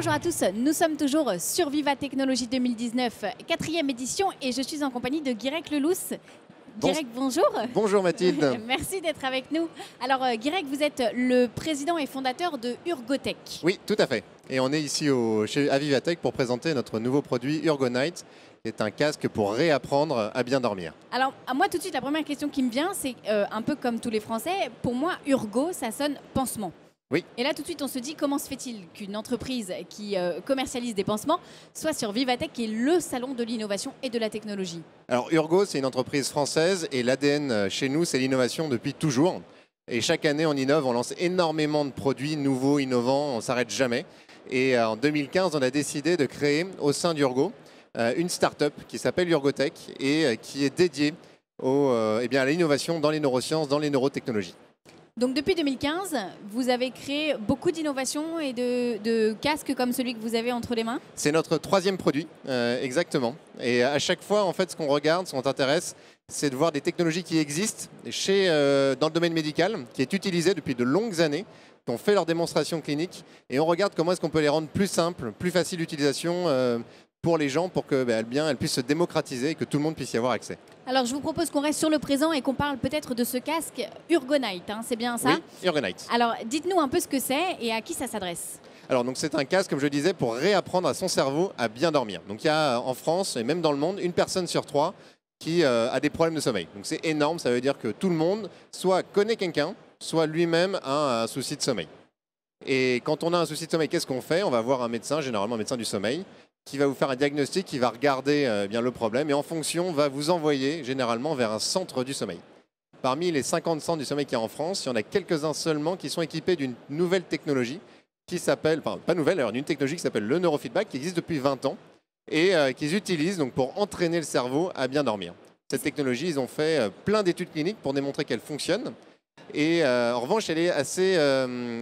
Bonjour à tous, nous sommes toujours sur Viva Technologie 2019, 4e édition, et je suis en compagnie de Guirec Lelousse. Guirec, bonjour. Bonjour Mathilde. Merci d'être avec nous. Alors Guirec, vous êtes le président et fondateur de Urgotech. Oui, tout à fait. Et on est ici chez Avivatech pour présenter notre nouveau produit Urgonite, qui est un casque pour réapprendre à bien dormir. Alors moi tout de suite, la première question qui me vient, c'est un peu comme tous les Français, pour moi Urgo, ça sonne pansement. Oui. Et là, tout de suite, on se dit, comment se fait-il qu'une entreprise qui commercialise des pansements soit sur Vivatech, qui est le salon de l'innovation et de la technologie? Alors, Urgo, c'est une entreprise française et l'ADN chez nous, c'est l'innovation depuis toujours. Et chaque année, on innove, on lance énormément de produits nouveaux, innovants, on ne s'arrête jamais. Et en 2015, on a décidé de créer au sein d'Urgo une start-up qui s'appelle Urgotech et qui est dédiée à l'innovation dans les neurosciences, dans les neurotechnologies. Donc depuis 2015, vous avez créé beaucoup d'innovations et de casques comme celui que vous avez entre les mains? C'est notre 3e produit, exactement. Et à chaque fois, en fait, ce qu'on regarde, ce qu'on t'intéresse, c'est de voir des technologies qui existent dans le domaine médical, qui est utilisé depuis de longues années, qui ont fait leur démonstration clinique, et on regarde comment est-ce qu'on peut les rendre plus simples, plus faciles d'utilisation pour les gens, pour qu'elles puissent se démocratiser et que tout le monde puisse y avoir accès. Alors je vous propose qu'on reste sur le présent et qu'on parle peut-être de ce casque Urgonite, hein, c'est bien ça? Oui, Urgonite. Alors dites-nous un peu ce que c'est et à qui ça s'adresse. Alors donc c'est un casque, comme je disais, pour réapprendre à son cerveau à bien dormir. Donc il y a en France et même dans le monde une personne sur 3 qui a des problèmes de sommeil. Donc c'est énorme, ça veut dire que tout le monde soit connaît quelqu'un, soit lui-même a un souci de sommeil. Et quand on a un souci de sommeil, qu'est-ce qu'on fait? On va voir un médecin, généralement un médecin du sommeil, qui va vous faire un diagnostic, qui va regarder bien le problème et en fonction va vous envoyer généralement vers un centre du sommeil. Parmi les 50 centres du sommeil qu'il y a en France, il y en a quelques-uns seulement qui sont équipés d'une nouvelle technologie qui s'appelle, enfin pas nouvelle, alors d'une technologie qui s'appelle le neurofeedback, qui existe depuis 20 ans et qu'ils utilisent donc pour entraîner le cerveau à bien dormir. Cette technologie, ils ont fait plein d'études cliniques pour démontrer qu'elle fonctionne. Et en revanche, elle est assez,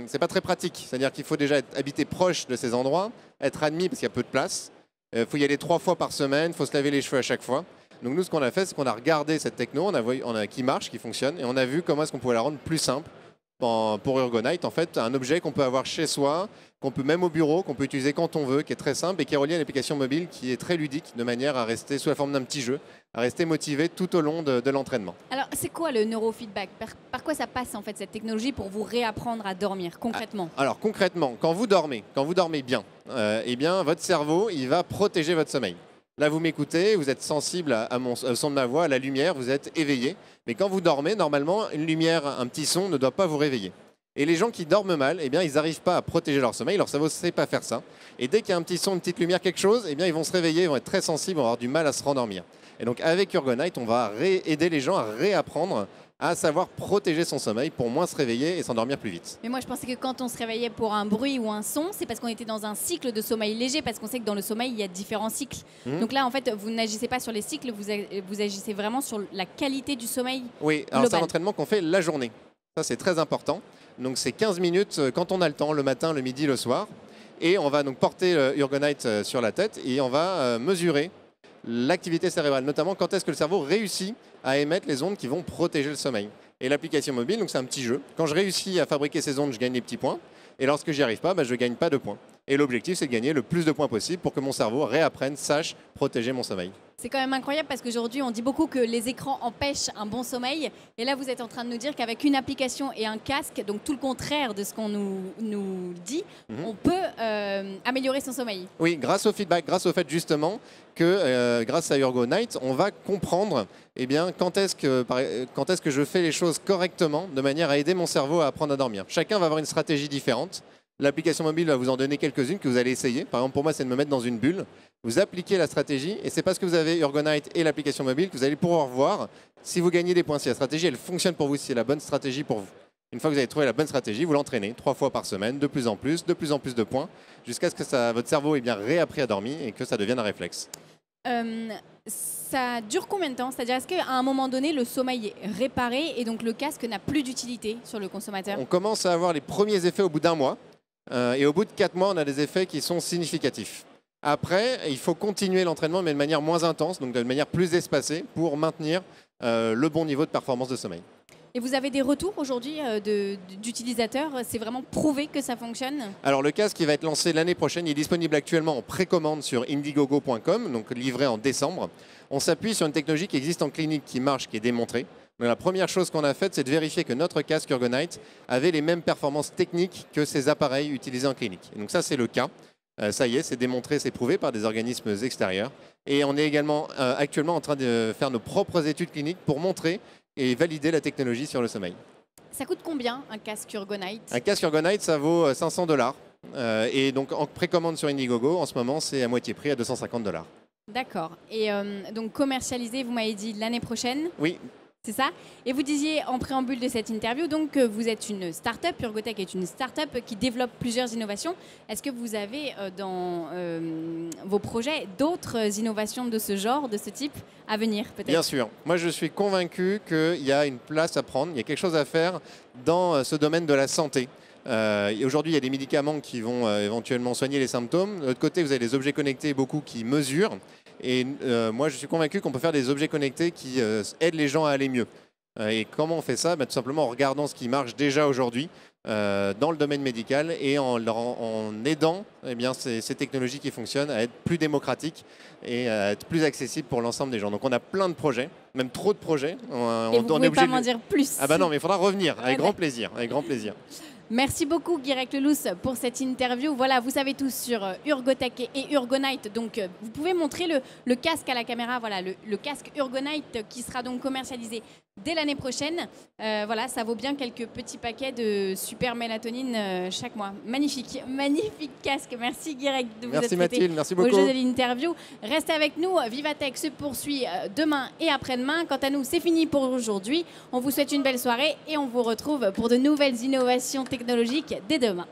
c'est pas très pratique. C'est-à-dire qu'il faut déjà habiter proche de ces endroits, être admis parce qu'il y a peu de place. Il faut y aller 3 fois par semaine, il faut se laver les cheveux à chaque fois. Donc nous, ce qu'on a fait, c'est qu'on a regardé cette techno, qui marche, qui fonctionne, et on a vu comment est-ce qu'on pouvait la rendre plus simple pour Urgonite. En fait, un objet qu'on peut avoir chez soi, qu'on peut même au bureau, qu'on peut utiliser quand on veut, qui est très simple et qui est relié à une application mobile qui est très ludique, de manière à rester sous la forme d'un petit jeu, à rester motivé tout au long de l'entraînement. Alors, c'est quoi le neurofeedback? Par quoi ça passe en fait cette technologie pour vous réapprendre à dormir concrètement? Alors concrètement, quand vous dormez bien, eh bien votre cerveau il va protéger votre sommeil. Là, vous m'écoutez, vous êtes sensible au son de ma voix, à la lumière, vous êtes éveillé. Mais quand vous dormez, normalement, une lumière, un petit son ne doit pas vous réveiller. Et les gens qui dorment mal, eh bien, ils n'arrivent pas à protéger leur sommeil, leur cerveau ne sait pas faire ça. Et dès qu'il y a un petit son, une petite lumière, quelque chose, eh bien, ils vont se réveiller, ils vont être très sensibles, ils vont avoir du mal à se rendormir. Et donc avec Urgonite, on va aider les gens à réapprendre à savoir protéger son sommeil pour moins se réveiller et s'endormir plus vite. Mais moi, je pensais que quand on se réveillait pour un bruit ou un son, c'est parce qu'on était dans un cycle de sommeil léger, parce qu'on sait que dans le sommeil, il y a différents cycles. Donc là, en fait, vous n'agissez pas sur les cycles, vous agissez vraiment sur la qualité du sommeil. Oui, alors c'est un entraînement qu'on fait la journée. Ça, c'est très important. Donc c'est 15 minutes quand on a le temps, le matin, le midi, le soir. Et on va donc porter Urgonite sur la tête et on va mesurer l'activité cérébrale, notamment quand est-ce que le cerveau réussit à émettre les ondes qui vont protéger le sommeil. Et l'application mobile, donc c'est un petit jeu. Quand je réussis à fabriquer ces ondes, je gagne des petits points. Et lorsque j'y arrive pas, je ne gagne pas de points. Et l'objectif, c'est de gagner le plus de points possible pour que mon cerveau réapprenne, sache protéger mon sommeil. C'est quand même incroyable parce qu'aujourd'hui, on dit beaucoup que les écrans empêchent un bon sommeil. Et là, vous êtes en train de nous dire qu'avec une application et un casque, donc tout le contraire de ce qu'on nous dit, on peut améliorer son sommeil. Oui, grâce au feedback, grâce au fait justement que grâce à Urgonite, on va comprendre quand est-ce que je fais les choses correctement de manière à aider mon cerveau à apprendre à dormir. Chacun va avoir une stratégie différente. L'application mobile va vous en donner quelques-unes que vous allez essayer. Par exemple, pour moi, c'est de me mettre dans une bulle. Vous appliquez la stratégie et c'est parce que vous avez Urgonite et l'application mobile que vous allez pouvoir voir si vous gagnez des points, si la stratégie elle fonctionne pour vous, si c'est la bonne stratégie pour vous. Une fois que vous avez trouvé la bonne stratégie, vous l'entraînez 3 fois par semaine, de plus en plus de points, jusqu'à ce que votre cerveau ait bien réappris à dormir et que ça devienne un réflexe. Ça dure combien de temps? C'est-à-dire, est-ce qu'à un moment donné, le sommeil est réparé et donc le casque n'a plus d'utilité sur le consommateur? On commence à avoir les premiers effets au bout d'1 mois. Et au bout de 4 mois, on a des effets qui sont significatifs. Après, il faut continuer l'entraînement, mais de manière moins intense, donc de manière plus espacée, pour maintenir le bon niveau de performance de sommeil. Et vous avez des retours aujourd'hui d'utilisateurs? C'est vraiment prouvé que ça fonctionne? Alors le casque qui va être lancé l'année prochaine, il est disponible actuellement en précommande sur indiegogo.com, donc livré en décembre. On s'appuie sur une technologie qui existe en clinique, qui marche, qui est démontrée. Donc, la première chose qu'on a faite, c'est de vérifier que notre casque Urgonite avait les mêmes performances techniques que ces appareils utilisés en clinique. Et donc ça, c'est le cas. Ça y est, c'est démontré, c'est prouvé par des organismes extérieurs. Et on est également actuellement en train de faire nos propres études cliniques pour montrer et valider la technologie sur le sommeil. Ça coûte combien un casque Urgonite? Un casque Urgonite, ça vaut 500 $. Et donc en précommande sur Indiegogo, en ce moment, c'est à moitié prix, à 250 $. D'accord. Et donc commercialisé, vous m'avez dit l'année prochaine? Oui. C'est ça. Et vous disiez en préambule de cette interview donc, que vous êtes une start-up, Urgotech est une start-up qui développe plusieurs innovations. Est-ce que vous avez dans vos projets d'autres innovations de ce genre, de ce type, à venir peut-être? Bien sûr. Moi, je suis convaincu qu'il y a une place à prendre, il y a quelque chose à faire dans ce domaine de la santé. Aujourd'hui, il y a des médicaments qui vont éventuellement soigner les symptômes. De l'autre côté, vous avez des objets connectés, beaucoup qui mesurent. Et moi, je suis convaincu qu'on peut faire des objets connectés qui aident les gens à aller mieux. Et comment on fait ça? Tout simplement en regardant ce qui marche déjà aujourd'hui dans le domaine médical et en aidant ces technologies qui fonctionnent à être plus démocratiques et à être plus accessibles pour l'ensemble des gens. Donc on a plein de projets, même trop de projets. Et vous ne pouvez pas m'en dire plus? Ah bah non, mais il faudra revenir, avec grand plaisir, avec grand plaisir. Merci beaucoup Guirec Lelousse pour cette interview. Voilà, vous savez tous sur Urgotech et Urgonite. Donc, vous pouvez montrer le casque à la caméra. Voilà, le casque Urgonite qui sera donc commercialisé dès l'année prochaine. Voilà, ça vaut bien quelques petits paquets de super mélatonine chaque mois. Magnifique, magnifique casque. Merci Guirec de vous être prêté Mathilde, merci beaucoup. au jeu de l'interview. Restez avec nous. Vivatech se poursuit demain et après-demain. Quant à nous, c'est fini pour aujourd'hui. On vous souhaite une belle soirée et on vous retrouve pour de nouvelles innovations technologiques dès demain.